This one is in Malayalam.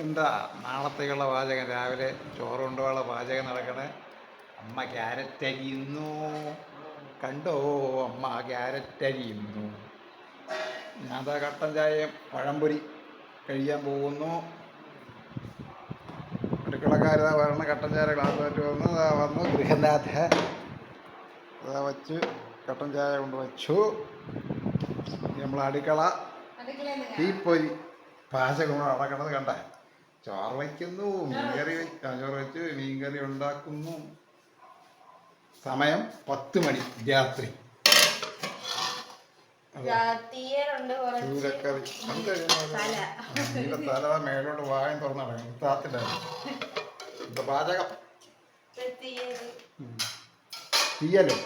എന്താ നാളത്തേക്കുള്ള പാചകം? രാവിലെ ചോറ് കൊണ്ടുപോകാനുള്ള പാചകം നടക്കണേ. അമ്മ ക്യാരറ്റ് അരിയുന്നു. കണ്ടോ, അമ്മ ക്യാരറ്റ് അരിയുന്നു. ഞാനതാ കട്ടൻ ചായയും പഴംപൊരി കഴിയാൻ പോകുന്നു. അടുക്കളക്കാരിതാ വരണം. കട്ടൻ ചായ ഗ്ലാസ് ആയിട്ട് വന്നു ഗൃഹനാഥ അതാ വച്ച് കട്ടൻ ചായ കൊണ്ട് വച്ചു. നമ്മൾ അടുക്കള തീപ്പൊരി പാചകം നടക്കണത് കണ്ട. ചോറ് വയ്ക്കുന്നു, മീൻകറി ചോറ് വെച്ച് മീൻകറി ഉണ്ടാക്കുന്നു. സമയം 10 മണി രാത്രി. ചൂരക്കറി തല മേലോട്ട് വായം തുറന്നു നടക്കണം. താത്തില്ല പാചകം തീയലും